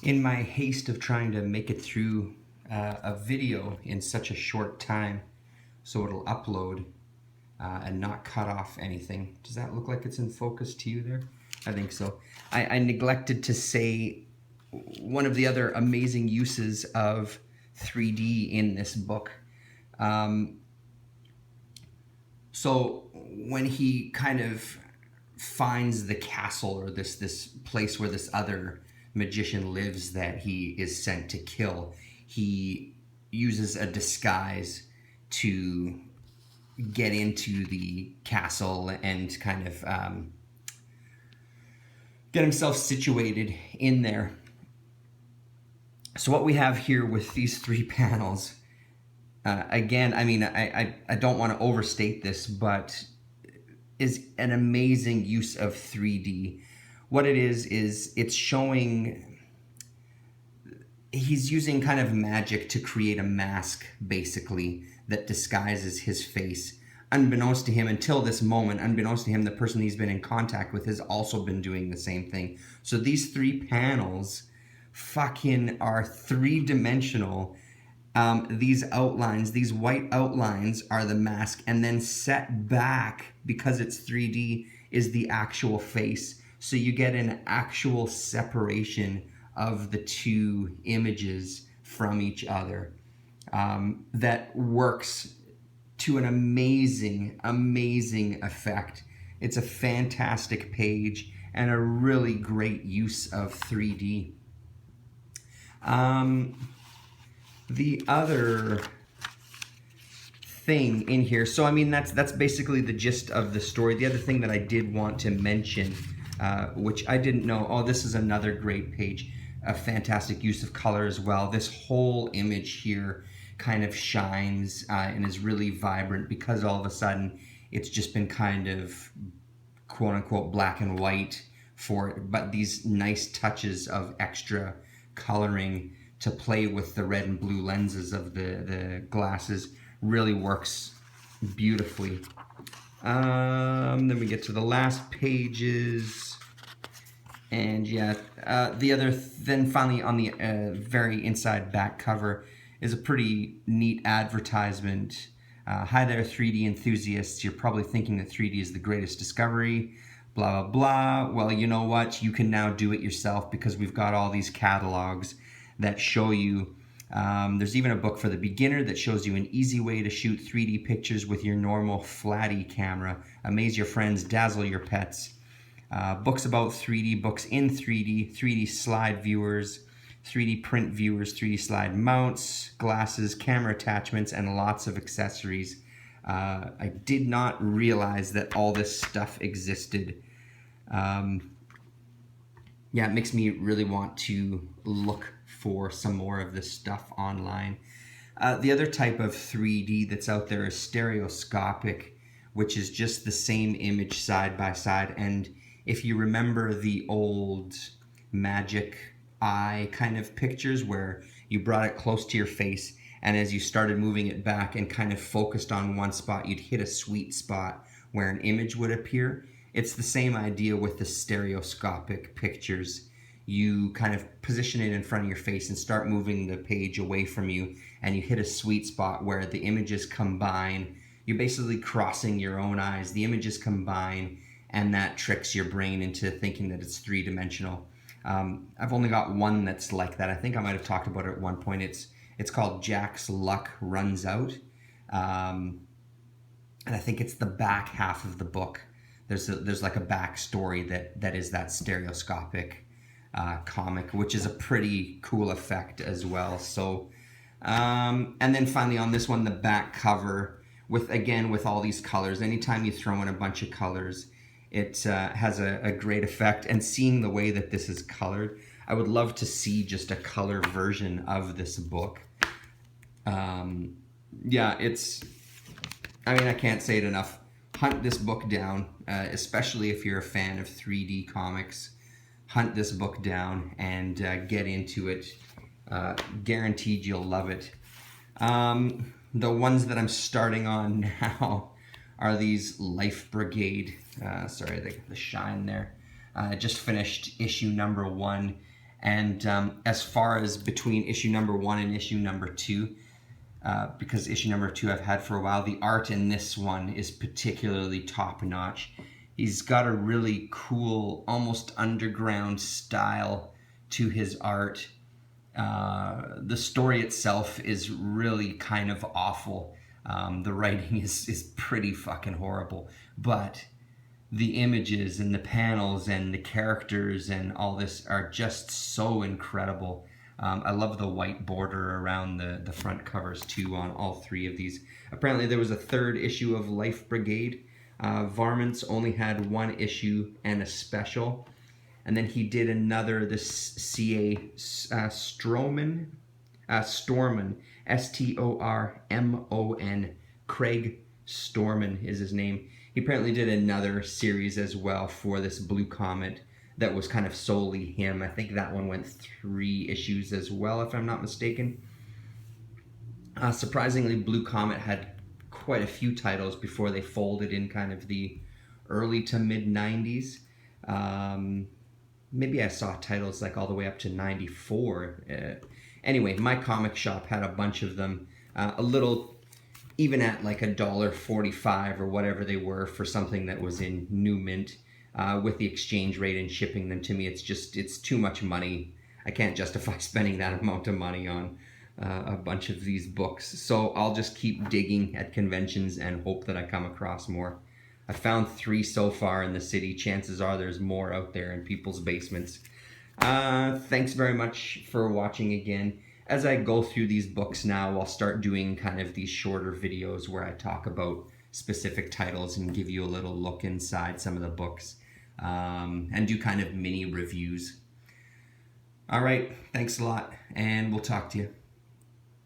In my haste of trying to make it through a video in such a short time so it'll upload and not cut off anything. Does that look like it's in focus to you there? I think so. I neglected to say one of the other amazing uses of 3D in this book. So when he kind of finds the castle, or this place where this other magician lives that he is sent to kill, he uses a disguise to get into the castle and kind of get himself situated in there. So what we have here with these three panels, again, I mean, I don't want to overstate this, but is an amazing use of 3D. What it is it's showing, he's using kind of magic to create a mask, basically, that disguises his face. Unbeknownst to him, until this moment, unbeknownst to him, the person he's been in contact with has also been doing the same thing. So these three panels fucking are three-dimensional. These outlines, these white outlines are the mask, and then set back, because it's 3D, is the actual face. So you get an actual separation of the two images from each other that works to an amazing, amazing effect. It's a fantastic page and a really great use of 3D. The other thing in here, so I mean, that's basically the gist of the story. The other thing that I did want to mention, which I didn't know, oh, this is another great page, a fantastic use of color as well. This whole image here kind of shines and is really vibrant, because all of a sudden it's just been kind of quote unquote black and white for it, but these nice touches of extra coloring to play with the red and blue lenses of the glasses really works beautifully. Then we get to the last pages, and yeah, then finally on the very inside back cover is a pretty neat advertisement. Hi there, 3D enthusiasts. You're probably thinking that 3D is the greatest discovery, blah, blah, blah. Well, you know what? You can now do it yourself, because we've got all these catalogs that show you. There's even a book for the beginner that shows you an easy way to shoot 3D pictures with your normal flatty camera. Amaze your friends, dazzle your pets. Books about 3D, books in 3D, 3D slide viewers, 3D print viewers, 3D slide mounts, glasses, camera attachments, and lots of accessories. I did not realize that all this stuff existed. Yeah, it makes me really want to look for some more of this stuff online. The other type of 3D that's out there is stereoscopic, which is just the same image side by side. And if you remember the old magic eye kind of pictures where you brought it close to your face, and as you started moving it back and kind of focused on one spot, you'd hit a sweet spot where an image would appear. It's the same idea with the stereoscopic pictures. You kind of position it in front of your face and start moving the page away from you, and you hit a sweet spot where the images combine. You're basically crossing your own eyes. The images combine, and that tricks your brain into thinking that it's three-dimensional. I've only got one that's like that. I think I might have talked about it at one point. It's called Jack's Luck Runs Out. And I think it's the back half of the book. There's like a backstory that is that stereoscopic comic, which is a pretty cool effect as well. So, and then finally on this one, the back cover with all these colors. Anytime you throw in a bunch of colors, it has a great effect. And seeing the way that this is colored, I would love to see just a color version of this book. Yeah, I mean, I can't say it enough. Hunt this book down, especially if you're a fan of 3D comics. Hunt this book down and get into it. Guaranteed you'll love it. The ones that I'm starting on now are these Life Brigade. Sorry, the shine there. Just finished issue number 1, And as far as between issue number 1 and issue number 2, because issue number 2 I've had for a while, the art in this one is particularly top notch. He's got a really cool, almost underground style to his art. The story itself is really kind of awful. The writing is pretty fucking horrible, but the images and the panels and the characters and all this are just so incredible. I love the white border around the front covers too on all 3 of these. Apparently there was a 3rd issue of Life Brigade. Varmints only had 1 issue and a special. And then he did another, this C.A. Storman, Stormon, Craig Storman is his name. He apparently did another series as well for this Blue Comet that was kind of solely him. I think that one went 3 issues as well, if I'm not mistaken. Surprisingly, Blue Comet had quite a few titles before they folded in kind of the early to mid 90s. Maybe I saw titles like all the way up to 94. Anyway, my comic shop had a bunch of them. A little, even at like $1.45 or whatever they were for something that was in new mint, with the exchange rate and shipping them to me, it's too much money. I can't justify spending that amount of money on a bunch of these books. So I'll just keep digging at conventions and hope that I come across more. I found 3 so far in the city. Chances are there's more out there in people's basements. Thanks very much for watching again. As I go through these books now, I'll start doing kind of these shorter videos where I talk about specific titles and give you a little look inside some of the books, and do kind of mini reviews. All right, thanks a lot, and we'll talk to you.